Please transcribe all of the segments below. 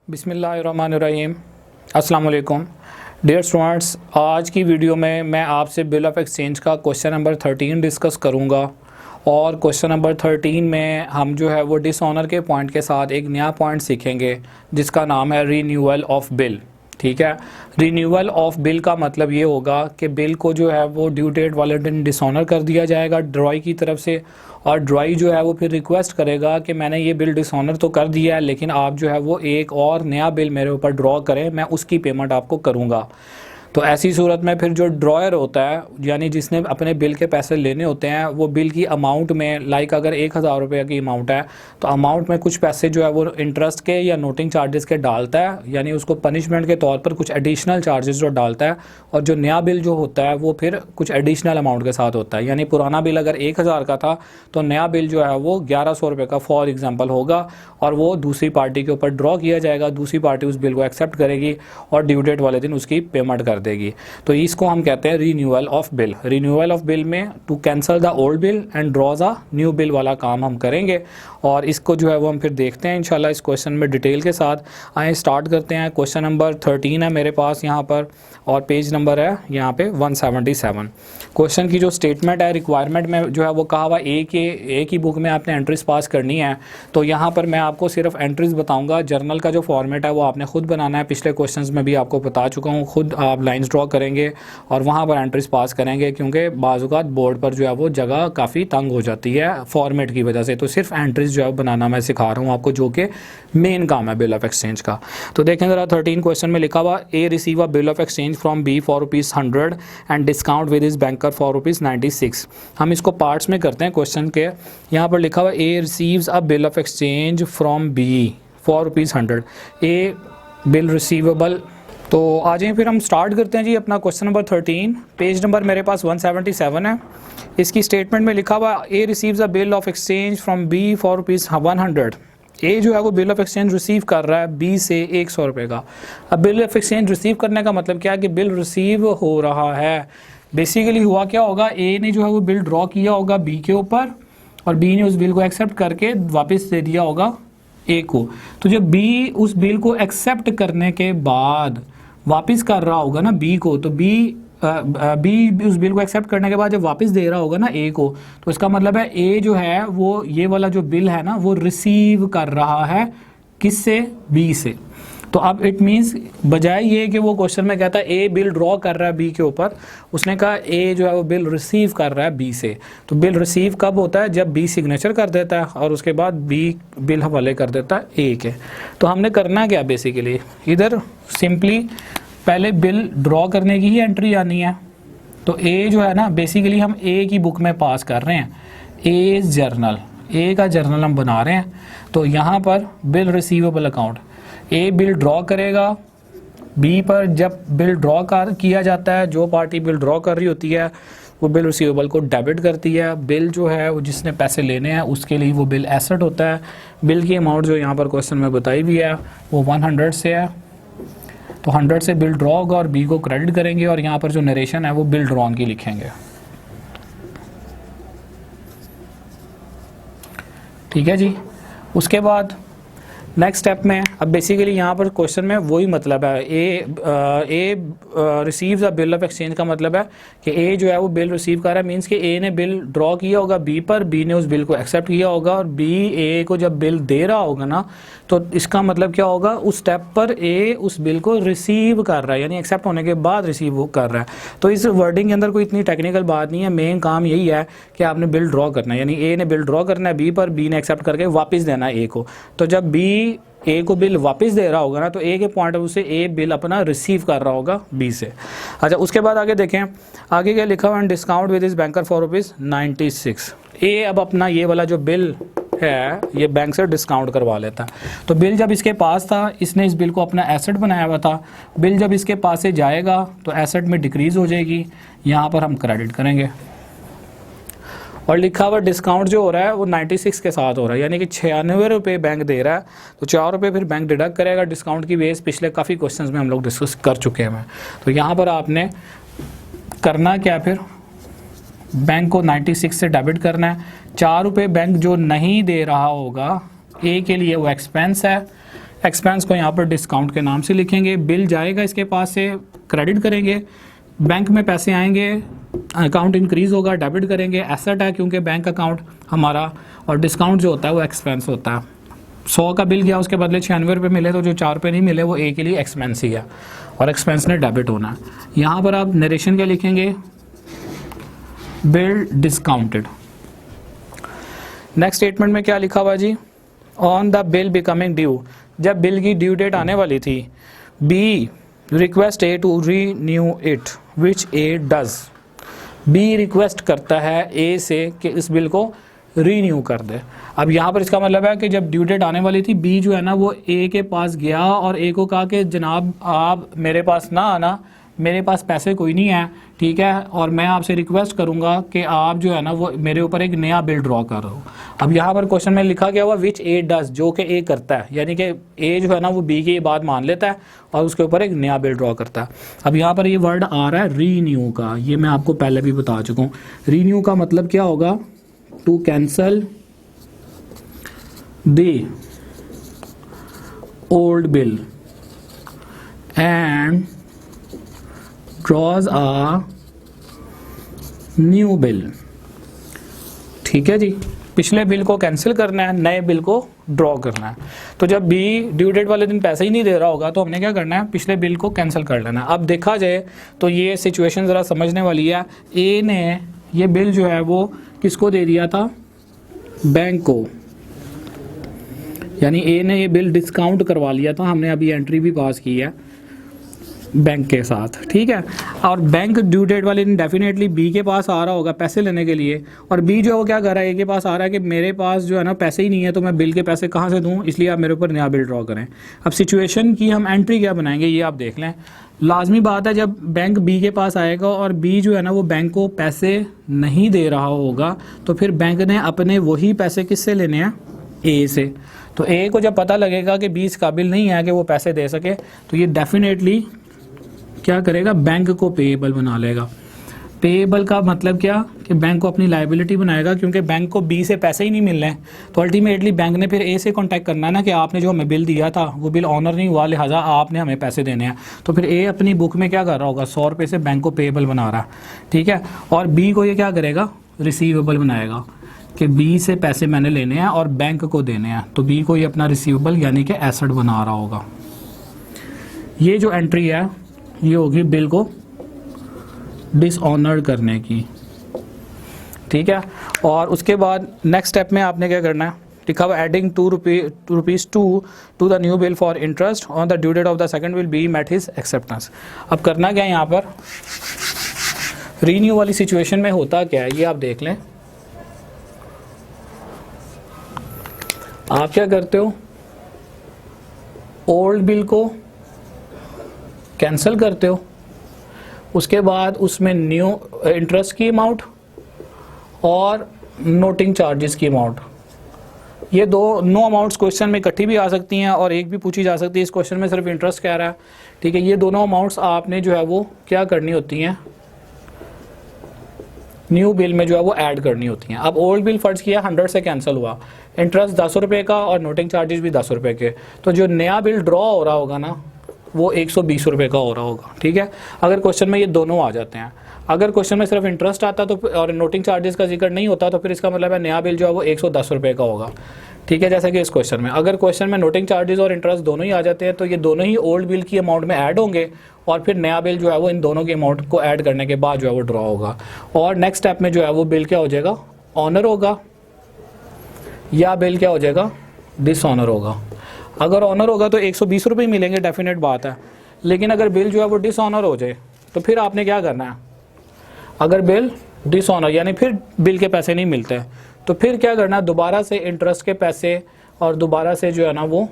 बिस्मिल्लाहिर्रहमानिर्रहीम। अस्सलाम वालेकुम डियर स्टूडेंट्स, आज की वीडियो में मैं आपसे बिल ऑफ एक्सचेंज का क्वेश्चन नंबर 13 डिस्कस करूंगा। और क्वेश्चन नंबर 13 में हम जो है वो डिसऑनर के पॉइंट के साथ एक नया पॉइंट सीखेंगे जिसका नाम है रीन्यूअल ऑफ बिल। ठीक है, रीन्यूअल ऑफ बिल का मतलब ये होगा कि बिल को जो है वो ड्यू डेट वाले दिन डिसऑनर कर दिया जाएगा ड्रॉई की तरफ से, और ड्रॉई जो है वो फिर रिक्वेस्ट करेगा कि मैंने ये बिल डिसऑनर तो कर दिया है लेकिन आप जो है वो एक और नया बिल मेरे ऊपर ड्रॉ करें, मैं उसकी पेमेंट आपको करूँगा। तो ऐसी सूरत में फिर जो ड्रॉयर होता है यानी जिसने अपने बिल के पैसे लेने होते हैं वो बिल की अमाउंट में लाइक अगर 1000 रुपये की अमाउंट है तो अमाउंट में कुछ पैसे जो है वो इंटरेस्ट के या नोटिंग चार्जेस के डालता है, यानी उसको पनिशमेंट के तौर पर कुछ एडिशनल चार्जेस जो डालता है। और जो नया बिल जो होता है वो फिर कुछ एडिशनल अमाउंट के साथ होता है, यानी पुराना बिल अगर 1000 का था तो नया बिल जो है वो 1100 रुपये का फॉर एग्जाम्पल होगा और वो दूसरी पार्टी के ऊपर ड्रॉ किया जाएगा। दूसरी पार्टी उस बिल को एक्सेप्ट करेगी और ड्यू डेट वाले दिन उसकी पेमेंट कर देगी। तो इसको हम कहते हैं renewal of bill. Renewal of bill में to cancel the old bill and draws a new bill वाला काम हम करेंगे और इसको जो है वो हम फिर देखते हैं इंशाल्लाह इस क्वेश्चन में डिटेल के साथ। आए स्टार्ट करते हैं। क्वेश्चन नंबर 13 है मेरे पास यहाँ पर और पेज नंबर है यहाँ पे 177। क्वेश्चन की जो स्टेटमेंट है रिक्वायरमेंट में जो है वो कहा हुआ एक ही बुक में आपने एंट्रीज पास करनी है। तो यहाँ पर मैं आपको सिर्फ एंट्रीज बताऊँगा, जर्नल का जो फॉर्मेट है वो आपने खुद बनाना है। पिछले क्वेश्चन में भी आपको बता चुका हूँ, खुद आप लाइन्स ड्रॉ करेंगे और वहाँ पर एंट्रीज पास करेंगे क्योंकि बाज़-औक़ात बोर्ड पर जो है वो जगह काफ़ी तंग हो जाती है फॉर्मेट की वजह से। तो सिर्फ एंट्रीज जो है बनाना मैं सिखा रहा हूँ आपको, जो कि मेन काम है बिल ऑफ एक्सचेंज का। तो देखें ज़रा 13 क्वेश्चन में लिखा हुआ A receive a bill of exchange from B for ₹100 and discount with its banker for ₹96। हम इसको पार्ट्स में करते हैं क्वेश्चन के। यहाँ पर लिखा हुआ A receives a bill of exchange from B for ₹100। A bill receivable. तो आ जाएँ फिर हम स्टार्ट करते हैं जी अपना क्वेश्चन नंबर 13। पेज नंबर मेरे पास 177 है। इसकी स्टेटमेंट में लिखा हुआ A receives a bill of exchange from B for ₹100। A जो है वो बिल ऑफ एक्सचेंज रिसीव कर रहा है बी से 100 रुपये का। अब बिल ऑफ एक्सचेंज रिसीव करने का मतलब क्या है कि बिल रिसीव हो रहा है। बेसिकली हुआ क्या होगा, ए ने जो है वो बिल ड्रॉ किया होगा बी के ऊपर और बी ने उस बिल को एक्सेप्ट करके वापस दे दिया होगा ए को। तो जब बी उस बिल को एक्सेप्ट करने के बाद वापस कर रहा होगा ना बी को, तो बी उस बिल को एक्सेप्ट करने के बाद जब वापस दे रहा होगा ना ए को, तो इसका मतलब है ए जो है वो ये वाला जो बिल है ना वो रिसीव कर रहा है किससे, बी से। तो अब इट मीन्स बजाय ये कि वो क्वेश्चन में कहता है ए बिल ड्रॉ कर रहा है बी के ऊपर, उसने कहा ए जो है वो बिल रिसीव कर रहा है बी से। तो बिल रिसीव कब होता है, जब बी सिग्नेचर कर देता है और उसके बाद बी बिल हवाले कर देता है ए के। तो हमने करना क्या बेसिकली, इधर सिंपली पहले बिल ड्रॉ करने की ही एंट्री आनी है। तो ए जो है ना बेसिकली हम ए की बुक में पास कर रहे हैं, ए जर्नल, ए का जर्नल हम बना रहे हैं। तो यहाँ पर बिल रिसीवेबल अकाउंट, ए बिल ड्रॉ करेगा बी पर। जब बिल ड्रॉ किया जाता है, जो पार्टी बिल ड्रॉ कर रही होती है वो बिल रिसीवेबल को डेबिट करती है। बिल जो है वो जिसने पैसे लेने हैं उसके लिए वो बिल एसेट होता है। बिल की अमाउंट जो यहाँ पर क्वेश्चन में बताई भी है वो 100 से है, तो 100 से बिल ड्रॉ होगा और बी को क्रेडिट करेंगे और यहाँ पर जो नरेशन है वो बिल ड्रॉन की लिखेंगे। ठीक है जी। उसके बाद नेक्स्ट स्टेप में अब बेसिकली यहाँ पर क्वेश्चन में वही मतलब है, A receives a bill of exchange का मतलब है कि ए जो है वो बिल रिसीव कर रहा है, मींस कि ए ने बिल ड्रॉ किया होगा बी पर, बी ने उस बिल को एक्सेप्ट किया होगा और बी ए को जब बिल दे रहा होगा ना तो इसका मतलब क्या होगा, उस स्टेप पर ए उस बिल को रिसीव कर रहा है, यानी एक्सेप्ट होने के बाद रिसीव कर रहा है। तो इस वर्डिंग के अंदर कोई इतनी टेक्निकल बात नहीं है, मेन काम यही है कि आपने बिल ड्रॉ करना है, यानी ए ने बिल ड्रॉ करना है बी पर, बी ने एक्सेप्ट करके वापस देना है ए को। तो जब बी ए को बिल वापस दे रहा होगा ना तो ए के पॉइंट ऑफ व्यू से ए बिल अपना रिसीव कर रहा होगा बी से। अच्छा, उसके बाद आगे देखें, आगे क्या लिखा हुआ है, discount with its banker for ₹96। ए अब अपना ये वाला जो बिल है ये बैंक से डिस्काउंट करवा लेता है। तो बिल जब इसके पास था, इसने इस बिल को अपना एसेट बनाया हुआ था, बिल जब इसके पास से जाएगा तो एसेट में डिक्रीज हो जाएगी, यहाँ पर हम क्रेडिट करेंगे। और लिखा हुआ डिस्काउंट जो हो रहा है वो 96 के साथ हो रहा है, यानी कि 96 रुपये बैंक दे रहा है, तो 4 रुपये फिर बैंक डिडक्ट करेगा डिस्काउंट की बेस। पिछले काफ़ी क्वेश्चंस में हम लोग डिस्कस कर चुके हैं। तो यहाँ पर आपने करना क्या, फिर बैंक को 96 से डेबिट करना है। 4 रुपये बैंक जो नहीं दे रहा होगा ए के लिए वो एक्सपेंस है, एक्सपेंस को यहाँ पर डिस्काउंट के नाम से लिखेंगे। बिल जाएगा इसके पास से, क्रेडिट करेंगे, बैंक में पैसे आएंगे, अकाउंट इंक्रीज होगा, डेबिट करेंगे, एसेट है क्योंकि बैंक अकाउंट हमारा, और डिस्काउंट जो होता है वो एक्सपेंस होता है। 100 का बिल गया, उसके बदले 96 रुपये मिले, तो जो 4 रुपये नहीं मिले वो ए के लिए एक्सपेंस ही है, और एक्सपेंस ने डेबिट होना है। यहाँ पर आप नरेशन क्या लिखेंगे, बिल डिस्काउंटेड। नेक्स्ट स्टेटमेंट में क्या लिखा हुआ जी, on the bill becoming due, जब बिल की ड्यू डेट आने वाली थी, B request A to renew it which A does, B request करता है ए से कि इस बिल को रीन्यू कर दे। अब यहाँ पर इसका मतलब है कि जब ड्यू डेट आने वाली थी, बी जो है ना वो ए के पास गया और ए को कहा कि जनाब आप मेरे पास ना आना, मेरे पास पैसे कोई नहीं है, ठीक है, और मैं आपसे रिक्वेस्ट करूंगा कि आप जो है ना वो मेरे ऊपर एक नया बिल ड्रॉ कर रहे हो। अब यहाँ पर क्वेश्चन में लिखा गया हुआ विच ए डज, जो कि ए करता है, यानी कि ए जो है ना वो बी की बात मान लेता है और उसके ऊपर एक नया बिल ड्रॉ करता है। अब यहाँ पर ये वर्ड आ रहा है रीन्यू का, ये मैं आपको पहले भी बता चुका हूँ। रीन्यू का मतलब क्या होगा, to cancel the old bill and draws a new bill. ठीक है जी, पिछले बिल को कैंसिल करना है, नए बिल को ड्रॉ करना है। तो जब बी ड्यू डेट वाले दिन पैसे ही नहीं दे रहा होगा तो हमने क्या करना है, पिछले बिल को कैंसिल कर लेना है। अब देखा जाए तो ये सिचुएशन ज़रा समझने वाली है। ए ने ये बिल जो है वो किसको दे दिया था, बैंक को, यानी ए ने ये बिल डिस्काउंट करवा लिया था, हमने अभी एंट्री भी पास की है बैंक के साथ, ठीक है। और बैंक ड्यू डेट वाले दिन डेफिनेटली बी के पास आ रहा होगा पैसे लेने के लिए, और बी जो है वो क्या कर रहा है, ए के पास आ रहा है कि मेरे पास जो है ना पैसे ही नहीं है, तो मैं बिल के पैसे कहाँ से दूँ, इसलिए आप मेरे ऊपर नया बिल ड्रॉ करें। अब सिचुएशन की हम एंट्री क्या बनाएंगे ये आप देख लें। लाजमी बात है जब बैंक बी के पास आएगा और बी जो है ना वो बैंक को पैसे नहीं दे रहा होगा, तो फिर बैंक ने अपने वही पैसे किससे लेने हैं, ए से। तो ए को जब पता लगेगा कि बी इस काबिल नहीं है कि वो पैसे दे सके, तो ये डेफिनेटली क्या करेगा, बैंक को पेएबल बना लेगा। पेएबल का मतलब क्या, कि बैंक को अपनी लायबिलिटी बनाएगा, क्योंकि बैंक को बी से पैसे ही नहीं मिल रहे हैं। तो अल्टीमेटली बैंक ने फिर ए से कांटेक्ट करना है ना कि आपने जो हमें बिल दिया था वो बिल ऑनर नहीं हुआ, लिहाजा आपने हमें पैसे देने हैं। तो फिर ए अपनी बुक में क्या कर रहा होगा, 100 रुपये से बैंक को पेएबल बना रहा है, ठीक है। और बी को ये क्या करेगा, रिसीवेबल बनाएगा कि बी से पैसे मैंने लेने हैं और बैंक को देने हैं। तो बी को ये अपना रिसीवेबल यानी कि एसेट बना रहा होगा। ये जो एंट्री है ये होगी बिल को डिसऑनर करने की, ठीक है। और उसके बाद नेक्स्ट स्टेप में आपने क्या करना है, लिखा हुआ adding ₹2 to the new bill for interest on the due date of the second will be met his acceptance. अब करना क्या है, यहाँ पर रीन्यू वाली सिचुएशन में होता क्या है ये आप देख लें। आप क्या करते हो, ओल्ड बिल को कैंसिल करते हो, उसके बाद उसमें न्यू इंटरेस्ट की अमाउंट और नोटिंग चार्जेस की अमाउंट, ये नो अमाउंट्स क्वेश्चन में इकट्ठी भी आ सकती हैं और एक भी पूछी जा सकती है। इस क्वेश्चन में सिर्फ इंटरेस्ट कह रहा है, ठीक है। ये दोनों अमाउंट्स आपने जो है वो क्या करनी होती हैं, न्यू बिल में जो है वो ऐड करनी होती हैं। अब ओल्ड बिल फर्ज किया 100 से कैंसिल हुआ, इंटरेस्ट 10 रुपये का और नोटिंग चार्जेस भी 10 रुपये के, तो जो नया बिल ड्रॉ हो रहा होगा ना वो 120 रुपये का हो रहा होगा, ठीक है। अगर क्वेश्चन में ये दोनों आ जाते हैं, अगर क्वेश्चन में सिर्फ इंटरेस्ट आता तो और नोटिंग चार्जेस का जिक्र नहीं होता, तो फिर इसका मतलब है नया बिल जो है वो 110 रुपये का होगा, ठीक है। जैसे कि इस क्वेश्चन में अगर क्वेश्चन में नोटिंग चार्जेस और इंटरेस्ट दोनों ही आ जाते हैं, तो ये दोनों ही ओल्ड बिल की अमाउंट में ऐड होंगे और फिर नया बिल जो है वो इन दोनों की अमाउंट को ऐड करने के बाद जो है वो ड्रॉ होगा। और नेक्स्ट स्टेप में जो है वो बिल क्या हो जाएगा, ऑनर होगा, या बिल क्या हो जाएगा, डिसऑनर होगा। अगर ऑनर होगा तो 120 रुपये मिलेंगे, डेफिनेट बात है। लेकिन अगर बिल जो है वो डिसऑनर हो जाए तो फिर आपने क्या करना है, अगर बिल डिसऑनर यानी फिर बिल के पैसे नहीं मिलते तो फिर क्या करना है, दोबारा से इंटरेस्ट के पैसे और दोबारा से जो है ना वो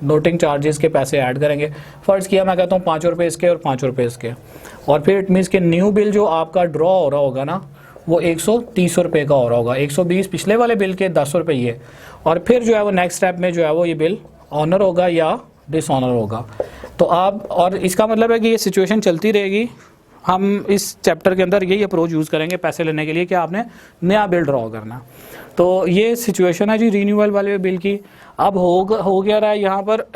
नोटिंग चार्जेस के पैसे ऐड करेंगे। फ़र्ज़ किया मैं कहता हूँ 5 रुपये इसके और 5 रुपये इसके, और फिर इट मीन्स के न्यू बिल जो आपका ड्रॉ हो रहा होगा ना वो 130 रुपये का हो रहा होगा, 120 पिछले वाले बिल के, 10 रुपये ये, और फिर जो है वो नेक्स्ट स्टेप में जो है वो ये बिल ऑनर होगा या डिसऑनर होगा। तो आप, और इसका मतलब है कि ये सिचुएशन चलती रहेगी हम इस चैप्टर के अंदर यही अप्रोच यूज़ करेंगे पैसे लेने के लिए कि आपने नया बिल ड्रॉ करना। तो ये सिचुएशन है जी रीन्यूअल वाले बिल की। अब हो गया रहा है यहाँ पर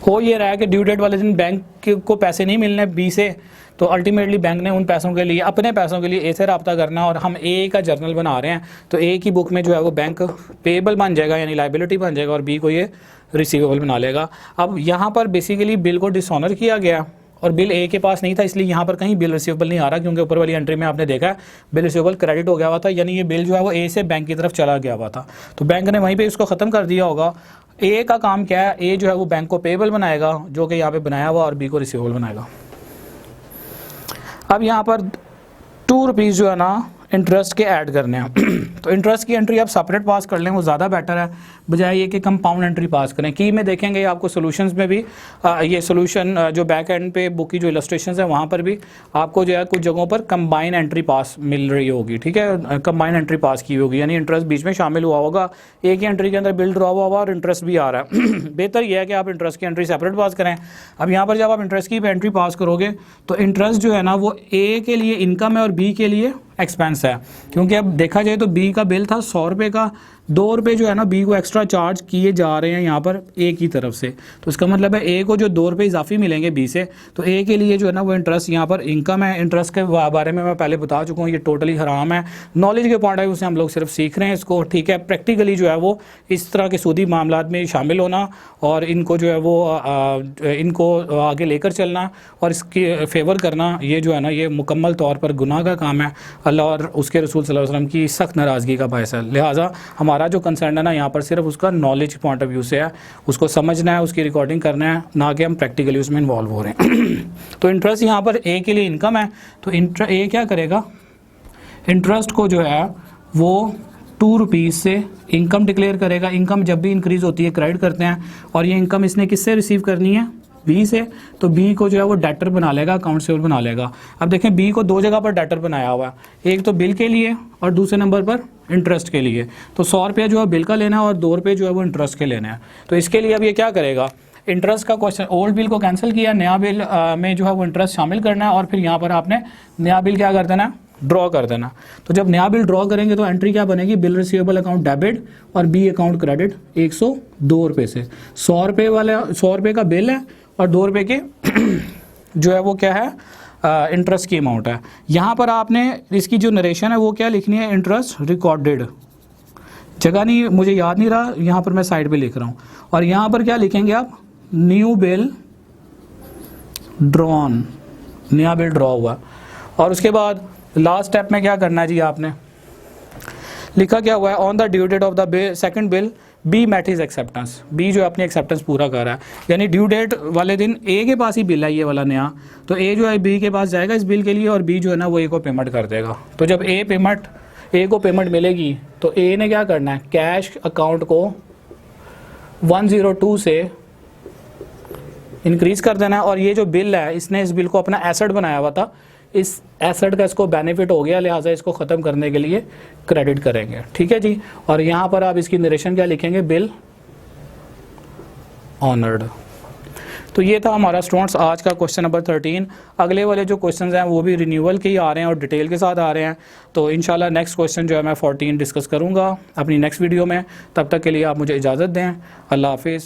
हो ये रहा है कि ड्यू डेट वाले दिन बैंक को पैसे नहीं मिलने बी से, तो अल्टीमेटली बैंक ने उन पैसों के लिए, अपने पैसों के लिए ए से रब्ता करना, और हम ए का जर्नल बना रहे हैं तो ए की बुक में जो है वो बैंक पेएबल बन जाएगा यानी लाइबिलिटी बन जाएगा और बी को ये रिसीवेबल बना लेगा। अब यहाँ पर बेसिकली बिल को डिसऑनर किया गया और बिल ए के पास नहीं था, इसलिए यहाँ पर कहीं बिल रिसीवेबल नहीं आ रहा, क्योंकि ऊपर वाली एंट्री में आपने देखा है बिल रिसीवेबल क्रेडिट हो गया हुआ था, यानी ये बिल जो है वो ए से बैंक की तरफ चला गया हुआ था। तो बैंक ने वहीं पे इसको ख़त्म कर दिया होगा। ए का काम क्या है, ए जो है वो बैंक को पेएबल बनाएगा जो कि यहाँ पे बनाया हुआ, और बी को रिसीवेबल बनाएगा। अब यहाँ पर ₹2 जो है ना इंटरेस्ट के ऐड करने हैं तो इंटरेस्ट की एंट्री आप सेपरेट पास कर लें, वो ज़्यादा बेटर है बजाय ये कि कंपाउंड एंट्री पास करें। की में देखेंगे आपको सॉल्यूशंस में भी ये सॉल्यूशन जो बैक एंड पे बुक की जो इलस्ट्रेशंस है वहाँ पर भी आपको जो है कुछ जगहों पर कंबाइन एंट्री पास मिल रही होगी, ठीक है, कंबाइन एंट्री पास की होगी, यानी इंटरेस्ट बीच में शामिल हुआ होगा, एक ही एंट्री के अंदर बिल ड्रॉ हुआ होगा और इंटरेस्ट भी आ रहा है। बेहतर यह है कि आप इंटरेस्ट की एंट्री सेपरेट पास करें। अब यहाँ पर जब आप इंटरेस्ट की एंट्री पास करोगे तो इंटरेस्ट जो है ना वो ए के लिए इनकम है और बी के लिए एक्सपेंस है, क्योंकि अब देखा जाए तो बी का बिल था ₹100 का, ₹2 जो है ना बी को एक्स्ट्रा चार्ज किए जा रहे हैं यहाँ पर ए की तरफ से, तो इसका मतलब है ए को जो ₹2 इजाफी मिलेंगे बी से, तो ए के लिए जो है ना वो इंटरेस्ट यहाँ पर इनकम है। इंटरेस्ट के बारे में मैं पहले बता चुका हूँ, ये टोटली हराम है। नॉलेज के पॉइंट ऑफ व्यू से हम लोग सिर्फ सीख रहे हैं इसको, ठीक है। प्रैक्टिकली जो है वो इस तरह के सूदी मामला में शामिल होना और इनको जो है वो इनको आगे लेकर चलना और इसके फेवर करना, ये जो है ना ये मुकम्मल तौर पर गुनाह का काम है, अल्लाह और उसके रसूल सल्लल्लाहु अलैहि वसल्लम की सख्त नाराज़गी का बायस है। लिहाजा हमारा जो कंसर्न है ना यहाँ पर सिर्फ उसका नॉलेज पॉइंट ऑफ व्यू से है, उसको समझना है, उसकी रिकॉर्डिंग करना है, ना कि हम प्रैक्टिकली उसमें इन्वॉल्व हो रहे हैं। तो इंटरेस्ट यहाँ पर ए के लिए इनकम है, तो ए क्या करेगा, इंटरेस्ट को जो है वो ₹2 से इनकम डिक्लेयर करेगा। इनकम जब भी इंक्रीज़ होती है क्रेडिट करते हैं, और ये इनकम इसने किससे रिसीव करनी है, बी से, तो बी को जो है वो डेटर बना लेगा, अकाउंट सेवर बना लेगा। अब देखें बी को दो जगह पर डेटर बनाया हुआ है, एक तो बिल के लिए और दूसरे नंबर पर इंटरेस्ट के लिए। तो ₹100 जो है बिल का लेना है और ₹2 जो है वो इंटरेस्ट के लेना है। तो इसके लिए अब ये क्या करेगा, इंटरेस्ट का क्वेश्चन, ओल्ड बिल को कैंसिल किया, नया बिल में जो है वो इंटरेस्ट शामिल करना है, और फिर यहाँ पर आपने नया बिल क्या कर देना है, ड्रॉ कर देना। तो जब नया बिल ड्रॉ करेंगे तो एंट्री क्या बनेगी, बिल रिसीवेबल अकाउंट डेबिट और बी अकाउंट क्रेडिट ₹102 से। ₹100 का बिल है और ₹2 के जो है वो क्या है, इंटरेस्ट की अमाउंट है। यहाँ पर आपने इसकी जो नरेशन है वो क्या लिखनी है, इंटरेस्ट रिकॉर्डेड, जगह नहीं मुझे याद नहीं रहा, यहाँ पर मैं साइड पे लिख रहा हूँ। और यहाँ पर क्या लिखेंगे आप, न्यू बिल ड्रॉन, नया बिल ड्रॉ हुआ। और उसके बाद लास्ट स्टेप में क्या करना है जी, आपने लिखा क्या हुआ है, on the due date of the second bill be met his acceptance, be जो अपनी एक्सेप्टेंस पूरा कर रहा है, यानी ड्यू डेट वाले दिन ए के पास ही बिल है ये वाला नया, तो ए जो है बी के पास जाएगा इस बिल के लिए और बी जो है ना वो ए को पेमेंट कर देगा। तो जब ए को पेमेंट मिलेगी तो ए ने क्या करना है, कैश अकाउंट को 102 से इंक्रीज कर देना है, और ये जो बिल है इसने इस बिल को अपना एसेट बनाया हुआ था, इस एसेट का इसको बेनिफिट हो गया, लिहाजा इसको ख़त्म करने के लिए क्रेडिट करेंगे, ठीक है जी। और यहाँ पर आप इसकी नरेशन क्या लिखेंगे, बिल ऑनर्ड। तो ये था हमारा स्टूडेंट्स आज का क्वेश्चन नंबर 13। अगले वाले जो क्वेश्चंस हैं वो भी रिन्यूअल के ही आ रहे हैं और डिटेल के साथ आ रहे हैं, तो इंशाल्लाह नेक्स्ट क्वेश्चन जो है मैं 14 डिस्कस करूँगा अपनी नेक्स्ट वीडियो में। तब तक के लिए आप मुझे इजाज़त दें, अल्लाह हाफिज़।